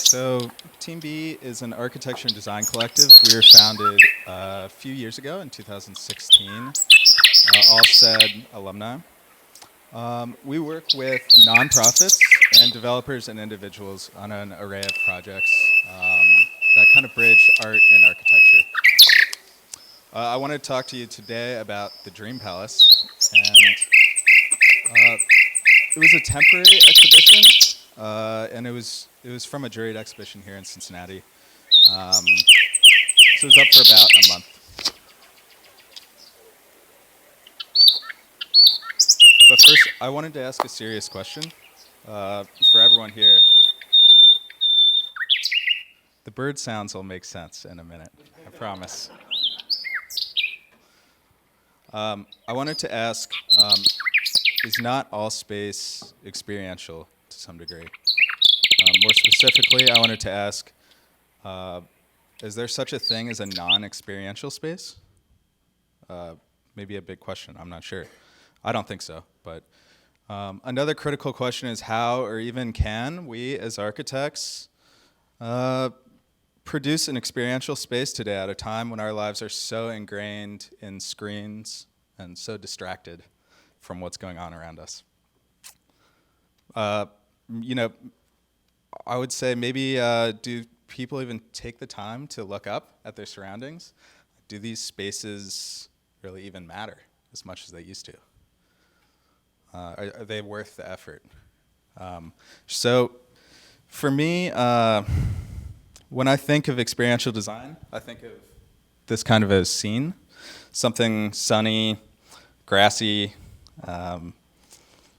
So Team B is an architecture and design collective. We were founded a few years ago in 2016, all said alumni. We work with nonprofits and developers and individuals on an array of projects that kind of bridge art and architecture. I want to talk to you today about the Dream Palace, and it was a temporary exhibition, and it was from a juried exhibition here in Cincinnati. So it was up for about a month. But first, I wanted to ask a serious question for everyone here. The bird sounds will make sense in a minute, I promise. I wanted to ask, is not all space experiential to some degree? More specifically, I wanted to ask, is there such a thing as a non-experiential space? Maybe a big question, I'm not sure. I don't think so, but another critical question is how or even can we as architects produce an experiential space today at a time when our lives are so ingrained in screens and so distracted from what's going on around us. You know, I would say maybe do people even take the time to look up at their surroundings? Do these spaces really even matter as much as they used to? Are they worth the effort? So for me, when I think of experiential design, I think of this kind of a scene, something sunny, grassy,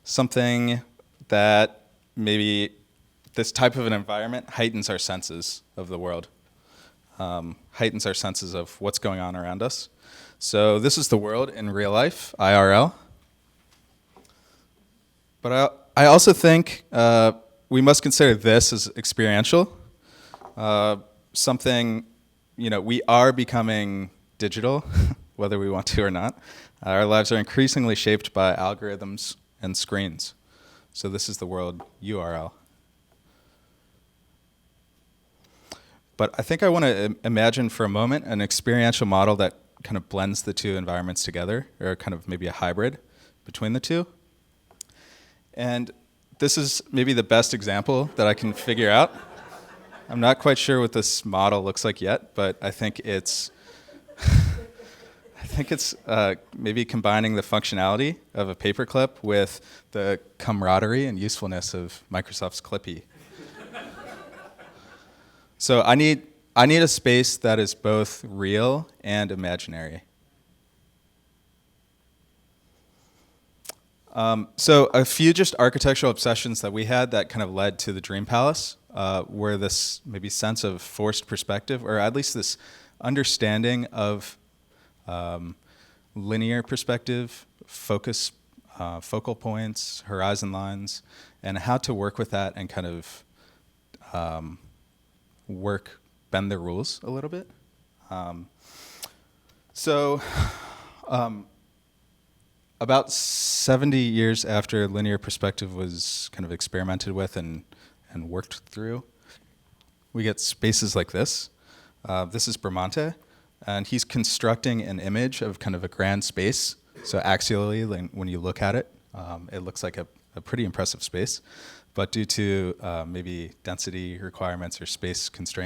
something that maybe this type of an environment heightens our senses of the world, heightens our senses of what's going on around us. So this is the world in real life, IRL. But I also think we must consider this as experiential. Something, you know, we are becoming digital, whether we want to or not. Our lives are increasingly shaped by algorithms and screens. So this is the world URL. But I think I want to imagine for a moment an experiential model that kind of blends the two environments together, or kind of maybe a hybrid between the two. And this is maybe the best example that I can figure out. I'm not quite sure what this model looks like yet, but I think it's maybe combining the functionality of a paperclip with the camaraderie and usefulness of Microsoft's Clippy. So I need a space that is both real and imaginary. So a few just architectural obsessions that we had that kind of led to the Dream Palace were this maybe sense of forced perspective, or at least this understanding of linear perspective, focal points, horizon lines, and how to work with that and kind of bend the rules a little bit. About 70 years after linear perspective was kind of experimented with and worked through, we get spaces like this. This is Bramante, and he's constructing an image of kind of a grand space. So axially, when you look at it, it looks like a pretty impressive space. But due to maybe density requirements or space constraints,